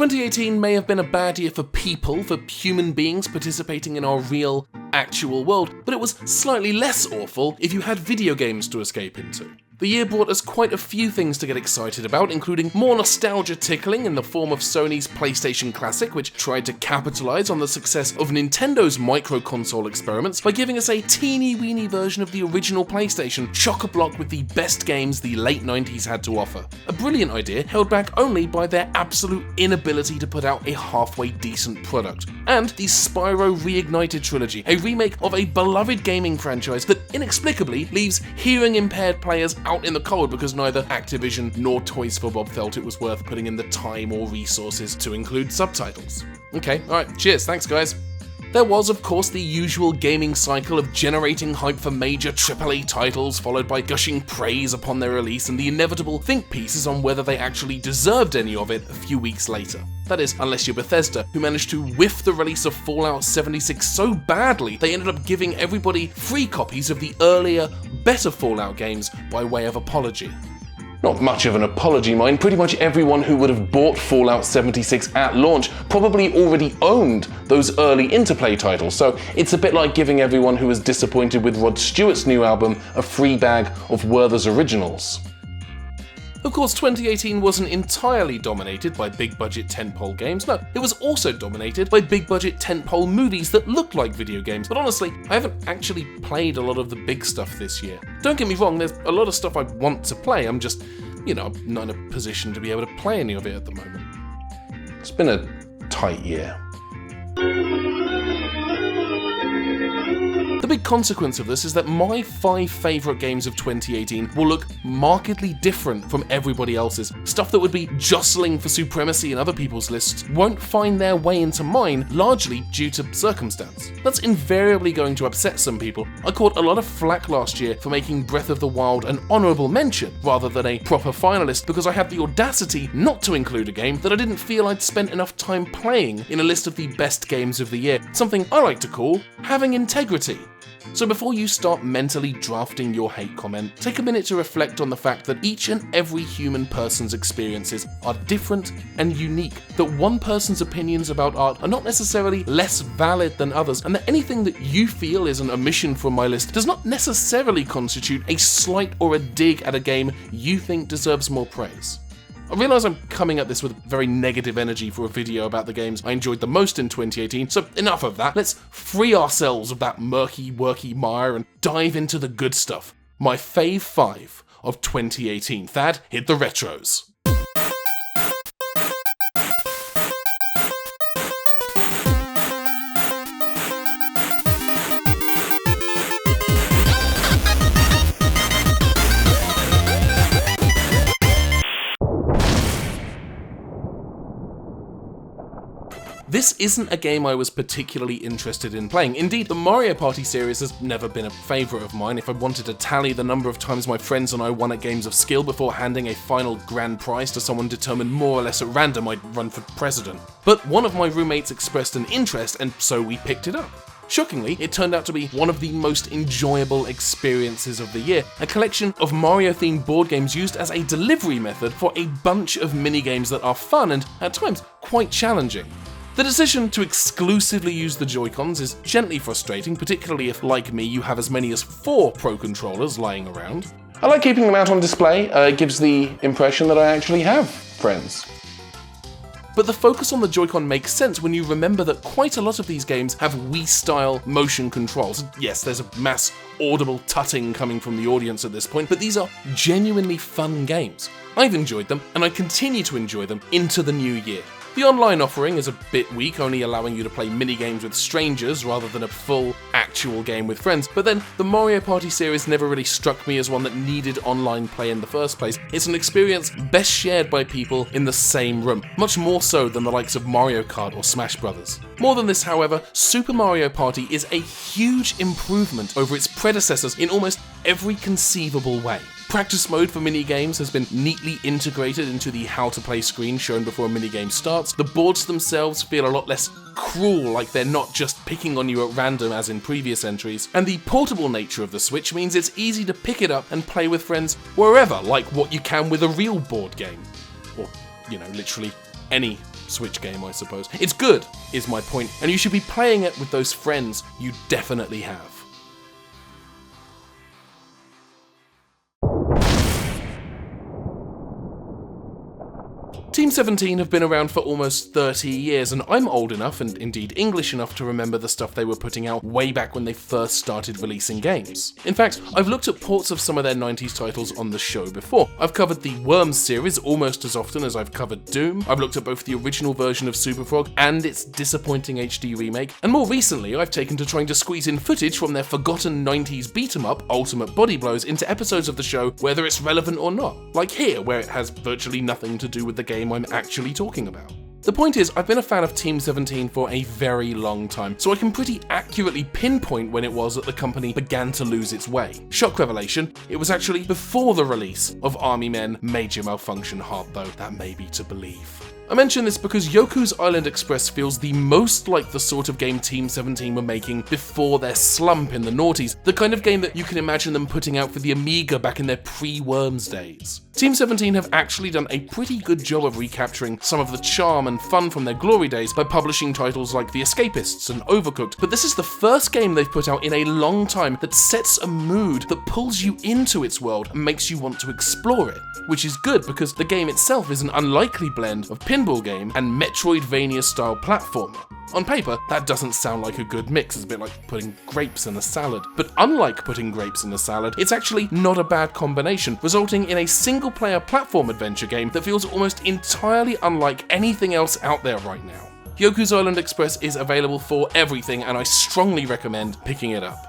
2018 may have been a bad year for people, for human beings participating in our real, actual world, but it was slightly less awful if you had video games to escape into. The year brought us quite a few things to get excited about, including more nostalgia tickling in the form of Sony's PlayStation Classic, which tried to capitalize on the success of Nintendo's micro-console experiments by giving us a teeny-weeny version of the original PlayStation, chock-a-block with the best games the late 90s had to offer. A brilliant idea held back only by their absolute inability to put out a halfway decent product. And the Spyro Reignited trilogy, a remake of a beloved gaming franchise that inexplicably leaves hearing-impaired players out in the cold because neither Activision nor Toys for Bob felt it was worth putting in the time or resources to include subtitles. Okay, alright, cheers, thanks guys. There was, of course, the usual gaming cycle of generating hype for major AAA titles, followed by gushing praise upon their release, and the inevitable think pieces on whether they actually deserved any of it a few weeks later. That is, unless you're Bethesda, who managed to whiff the release of Fallout 76 so badly they ended up giving everybody free copies of the earlier, better Fallout games by way of apology. Not much of an apology, mind. Pretty much everyone who would have bought Fallout 76 at launch probably already owned those early Interplay titles, so it's a bit like giving everyone who was disappointed with Rod Stewart's new album a free bag of Werther's Originals. Of course, 2018 wasn't entirely dominated by big-budget tentpole games. No, it was also dominated by big-budget tentpole movies that looked like video games, but honestly, I haven't actually played a lot of the big stuff this year. Don't get me wrong, there's a lot of stuff I want to play, I'm just, not in a position to be able to play any of it at the moment. It's been a tight year. The big consequence of this is that my 5 favourite games of 2018 will look markedly different from everybody else's. Stuff that would be jostling for supremacy in other people's lists won't find their way into mine, largely due to circumstance. That's invariably going to upset some people. I caught a lot of flack last year for making Breath of the Wild an honourable mention rather than a proper finalist because I had the audacity not to include a game that I didn't feel I'd spent enough time playing in a list of the best games of the year, something I like to call having integrity. So before you start mentally drafting your hate comment, take a minute to reflect on the fact that each and every human person's experiences are different and unique, that one person's opinions about art are not necessarily less valid than others, and that anything that you feel is an omission from my list does not necessarily constitute a slight or a dig at a game you think deserves more praise. I realise I'm coming at this with very negative energy for a video about the games I enjoyed the most in 2018, so enough of that. Let's free ourselves of that murky, worky mire and dive into the good stuff. My Fave 5 of 2018. Thad, hit the retros. This isn't a game I was particularly interested in playing. Indeed, the Mario Party series has never been a favourite of mine. If I wanted to tally the number of times my friends and I won at games of skill before handing a final grand prize to someone determined more or less at random, I'd run for president. But one of my roommates expressed an interest, and so we picked it up. Shockingly, it turned out to be one of the most enjoyable experiences of the year, a collection of Mario-themed board games used as a delivery method for a bunch of minigames that are fun and, at times, quite challenging. The decision to exclusively use the Joy-Cons is gently frustrating, particularly if, like me, you have as many as 4 Pro Controllers lying around. I like keeping them out on display, it gives the impression that I actually have friends. But the focus on the Joy-Con makes sense when you remember that quite a lot of these games have Wii-style motion controls. Yes, there's a mass audible tutting coming from the audience at this point, but these are genuinely fun games. I've enjoyed them, and I continue to enjoy them into the new year. The online offering is a bit weak, only allowing you to play mini-games with strangers rather than a full, actual game with friends, but then the Mario Party series never really struck me as one that needed online play in the first place. It's an experience best shared by people in the same room, much more so than the likes of Mario Kart or Smash Brothers. More than this, however, Super Mario Party is a huge improvement over its predecessors in almost every conceivable way. Practice mode for minigames has been neatly integrated into the how to play screen shown before a minigame starts. The boards themselves feel a lot less cruel, like they're not just picking on you at random as in previous entries. And the portable nature of the Switch means it's easy to pick it up and play with friends wherever, like what you can with a real board game. Or, literally any Switch game, I suppose. It's good, is my point, and you should be playing it with those friends you definitely have. Team 17 have been around for almost 30 years, and I'm old enough, and indeed English enough, to remember the stuff they were putting out way back when they first started releasing games. In fact, I've looked at ports of some of their 90s titles on the show before. I've covered the Worms series almost as often as I've covered Doom. I've looked at both the original version of Super Frog and its disappointing HD remake, and more recently I've taken to trying to squeeze in footage from their forgotten 90s beat-em-up, Ultimate Body Blows, into episodes of the show whether it's relevant or not. Like here, where it has virtually nothing to do with the game I'm actually talking about. The point is, I've been a fan of Team 17 for a very long time, so I can pretty accurately pinpoint when it was that the company began to lose its way. Shock revelation, it was actually before the release of Army Men Major Malfunction, hard though that may be to believe. I mention this because Yoku's Island Express feels the most like the sort of game Team 17 were making before their slump in the noughties, the kind of game that you can imagine them putting out for the Amiga back in their pre-Worms days. Team 17 have actually done a pretty good job of recapturing some of the charm and fun from their glory days by publishing titles like The Escapists and Overcooked, but this is the first game they've put out in a long time that sets a mood that pulls you into its world and makes you want to explore it, which is good because the game itself is an unlikely blend of pinball game and Metroidvania-style platformer. On paper, that doesn't sound like a good mix, it's a bit like putting grapes in a salad. But unlike putting grapes in a salad, it's actually not a bad combination, resulting in a single-player platform adventure game that feels almost entirely unlike anything else out there right now. Yoku's Island Express is available for everything, and I strongly recommend picking it up.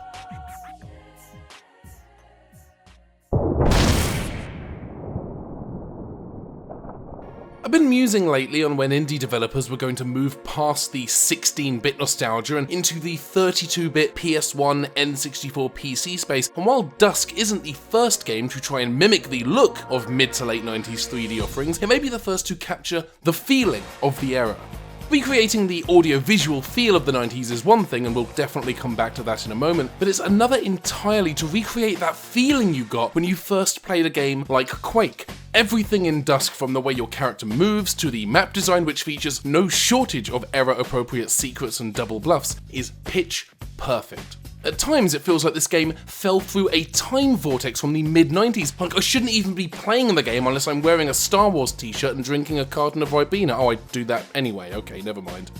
I've been musing lately on when indie developers were going to move past the 16-bit nostalgia and into the 32-bit PS1, N64 PC space, and while Dusk isn't the first game to try and mimic the look of mid to late 90s 3D offerings, it may be the first to capture the feeling of the era. Recreating the audio-visual feel of the 90s is one thing, and we'll definitely come back to that in a moment, but it's another entirely to recreate that feeling you got when you first played a game like Quake. Everything in Dusk, from the way your character moves to the map design, which features no shortage of era-appropriate secrets and double bluffs, is pitch perfect. At times it feels like this game fell through a time vortex from the mid-90s. Like, I shouldn't even be playing the game unless I'm wearing a Star Wars t-shirt and drinking a carton of Ribena. Oh, I do that anyway, okay, never mind.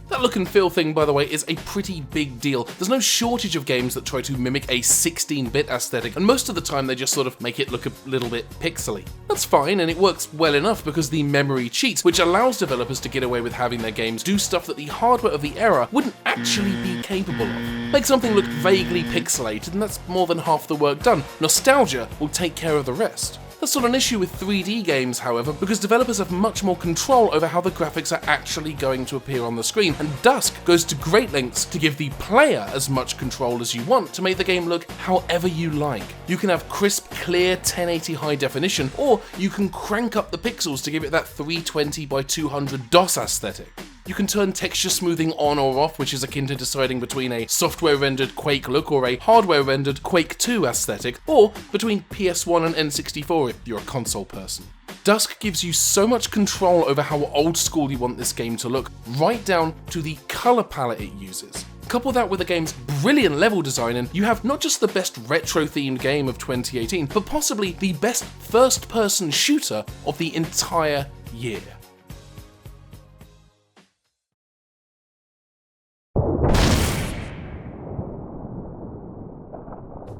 That look and feel thing, by the way, is a pretty big deal. There's no shortage of games that try to mimic a 16-bit aesthetic, and most of the time they just sort of make it look a little bit pixely. That's fine, and it works well enough because the memory cheats, which allows developers to get away with having their games do stuff that the hardware of the era wouldn't actually be capable of. Make something look vaguely pixelated, and that's more than half the work done. Nostalgia will take care of the rest. That's not an issue with 3D games, however, because developers have much more control over how the graphics are actually going to appear on the screen, and Dusk goes to great lengths to give the player as much control as you want to make the game look however you like. You can have crisp, clear 1080 high definition, or you can crank up the pixels to give it that 320 by 200 DOS aesthetic. You can turn texture smoothing on or off, which is akin to deciding between a software-rendered Quake look or a hardware-rendered Quake 2 aesthetic, or between PS1 and N64 if you're a console person. Dusk gives you so much control over how old school you want this game to look, right down to the colour palette it uses. Couple that with the game's brilliant level design and you have not just the best retro-themed game of 2018, but possibly the best first-person shooter of the entire year.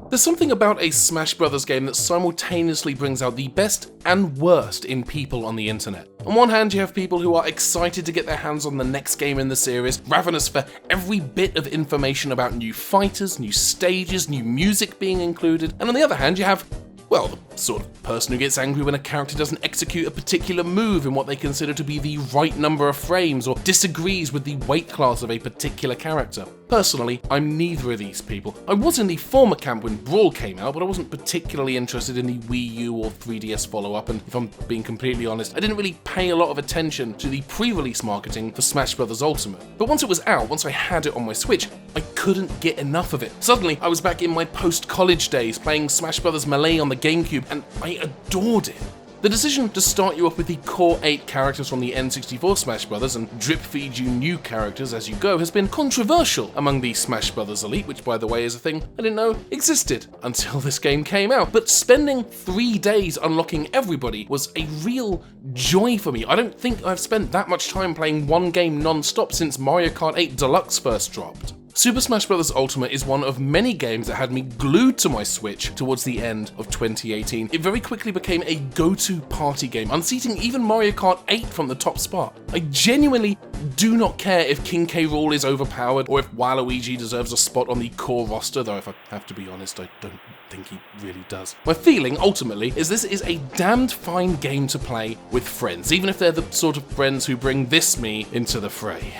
There's something about a Smash Brothers game that simultaneously brings out the best and worst in people on the internet. On one hand, you have people who are excited to get their hands on the next game in the series, ravenous for every bit of information about new fighters, new stages, new music being included, and on the other hand, you have, well, the sort of person who gets angry when a character doesn't execute a particular move in what they consider to be the right number of frames, or disagrees with the weight class of a particular character. Personally, I'm neither of these people. I was in the former camp when Brawl came out, but I wasn't particularly interested in the Wii U or 3DS follow-up, and if I'm being completely honest, I didn't really pay a lot of attention to the pre-release marketing for Smash Bros. Ultimate. But once it was out, once I had it on my Switch, I couldn't get enough of it. Suddenly, I was back in my post-college days playing Smash Bros. Melee on the GameCube, and I adored it. The decision to start you off with the core 8 characters from the N64 Smash Bros. And drip feed you new characters as you go has been controversial among the Smash Bros. Elite, which by the way is a thing I didn't know existed until this game came out. But spending 3 days unlocking everybody was a real joy for me. I don't think I've spent that much time playing one game non-stop since Mario Kart 8 Deluxe first dropped. Super Smash Bros. Ultimate is one of many games that had me glued to my Switch towards the end of 2018. It very quickly became a go-to party game, unseating even Mario Kart 8 from the top spot. I genuinely do not care if King K. Rool is overpowered or if Waluigi deserves a spot on the core roster, though if I have to be honest, I don't think he really does. My feeling, ultimately, is this is a damned fine game to play with friends, even if they're the sort of friends who bring this me into the fray.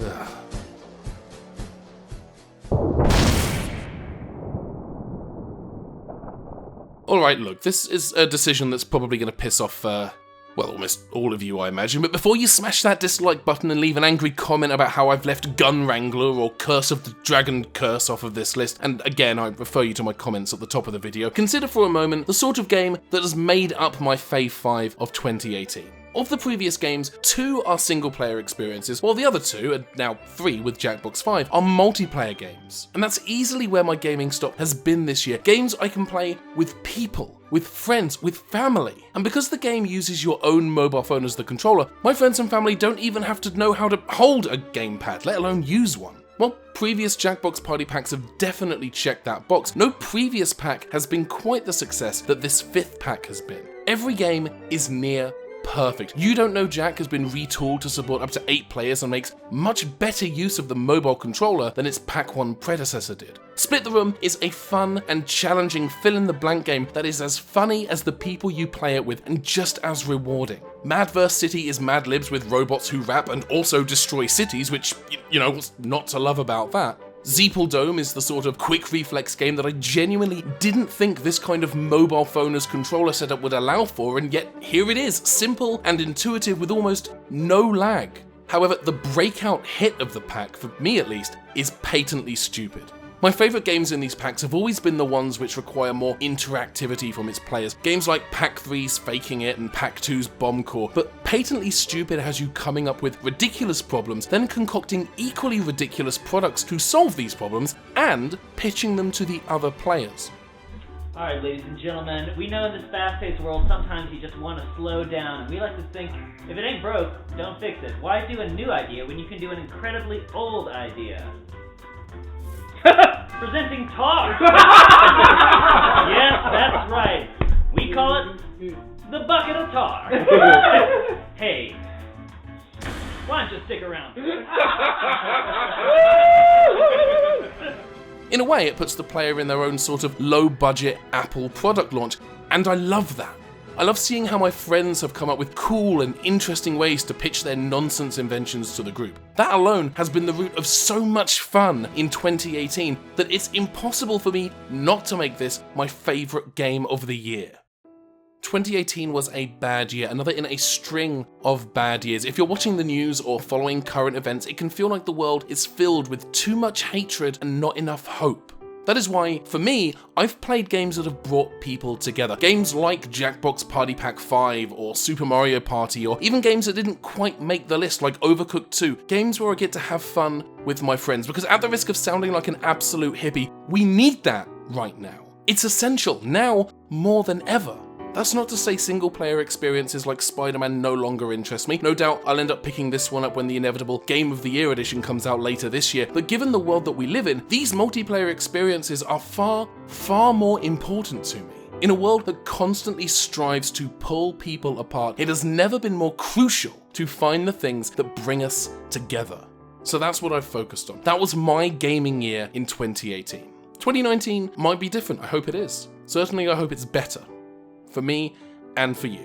Ugh. Alright, look, this is a decision that's probably going to piss off, well, almost all of you, I imagine, but before you smash that dislike button and leave an angry comment about how I've left Gun Wrangler or Curse of the Dragon Curse off of this list, and again, I refer you to my comments at the top of the video, consider for a moment the sort of game that has made up my Fave 5 of 2018. Of the previous games, 2 are single-player experiences, while the other 2, and now 3 with Jackbox 5, are multiplayer games. And that's easily where my gaming stop has been this year. Games I can play with people, with friends, with family. And because the game uses your own mobile phone as the controller, my friends and family don't even have to know how to hold a gamepad, let alone use one. Well, previous Jackbox party packs have definitely checked that box. No previous pack has been quite the success that this 5th pack has been. Every game is near perfect. You Don't Know Jack has been retooled to support up to 8 players and makes much better use of the mobile controller than its Pack 1 predecessor did. Split the Room is a fun and challenging fill-in-the-blank game that is as funny as the people you play it with and just as rewarding. Madverse City is Mad Libs with robots who rap and also destroy cities, which, you know, what's not to love about that? Zeeple Dome is the sort of quick reflex game that I genuinely didn't think this kind of mobile phone as controller setup would allow for, and yet here it is, simple and intuitive with almost no lag. However, the breakout hit of the pack, for me at least, is patently stupid. My favourite games in these packs have always been the ones which require more interactivity from its players. Games like Pack 3's Faking It and Pack 2's Bomb Core, but Patently Stupid has you coming up with ridiculous problems, then concocting equally ridiculous products to solve these problems, and pitching them to the other players. Alright, ladies and gentlemen, we know in this fast-paced world sometimes you just want to slow down, and we like to think, if it ain't broke, don't fix it. Why do a new idea when you can do an incredibly old idea? Presenting Tar! Yes, that's right. We call it the bucket of tar. Hey, why don't you stick around? In a way, it puts the player in their own sort of low-budget Apple product launch, and I love that. I love seeing how my friends have come up with cool and interesting ways to pitch their nonsense inventions to the group. That alone has been the root of so much fun in 2018 that it's impossible for me not to make this my favourite game of the year. 2018 was a bad year, another in a string of bad years. If you're watching the news or following current events, it can feel like the world is filled with too much hatred and not enough hope. That is why, for me, I've played games that have brought people together. Games like Jackbox Party Pack 5 or Super Mario Party, or even games that didn't quite make the list like Overcooked 2. Games where I get to have fun with my friends, because at the risk of sounding like an absolute hippie, we need that right now. It's essential, now more than ever. That's not to say single-player experiences like Spider-Man no longer interest me. No doubt I'll end up picking this one up when the inevitable Game of the Year edition comes out later this year, but given the world that we live in, these multiplayer experiences are far, far more important to me. In a world that constantly strives to pull people apart, it has never been more crucial to find the things that bring us together. So that's what I've focused on. That was my gaming year in 2018. 2019 might be different, I hope it is. Certainly I hope it's better. For me and for you.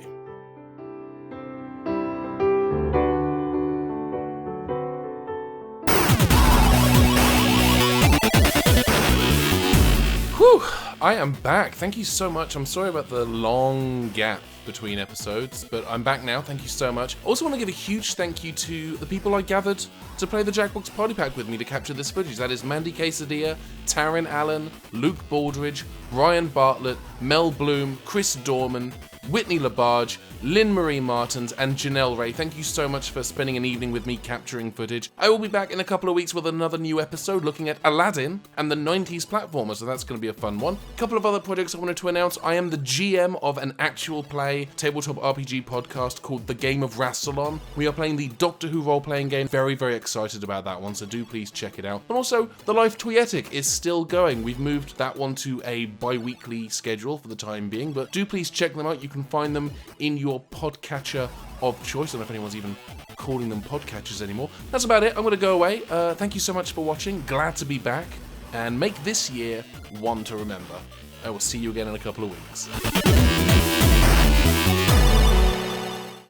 Whew, I am back. Thank you so much. I'm sorry about the long gap between episodes, but I'm back now. Thank you so much. I also want to give a huge thank you to the people I gathered to play the Jackbox Party Pack with me to capture this footage. That is Mandy Quesadilla, Taryn Allen, Luke Baldridge, Brian Bartlett, Mel Bloom, Chris Dorman, Whitney Labarge, Lynn Marie Martins, and Janelle Ray. Thank you so much for spending an evening with me capturing footage. I will be back in a couple of weeks with another new episode looking at Aladdin and the 90s platformer, so that's going to be a fun one. A couple of other projects I wanted to announce. I am the GM of an actual play tabletop RPG podcast called The Game of Rassilon. We are playing the Doctor Who role-playing game. Very, very excited about that one, so do please check it out. And also, The Life Toyetic is still going. We've moved that one to a bi-weekly schedule for the time being, but do please check them out. You can find them in your podcatcher of choice. I don't know if anyone's even calling them podcatchers anymore. That's about it. I'm going to go away. Thank you so much for watching. Glad to be back. And make this year one to remember. I will see you again in a couple of weeks.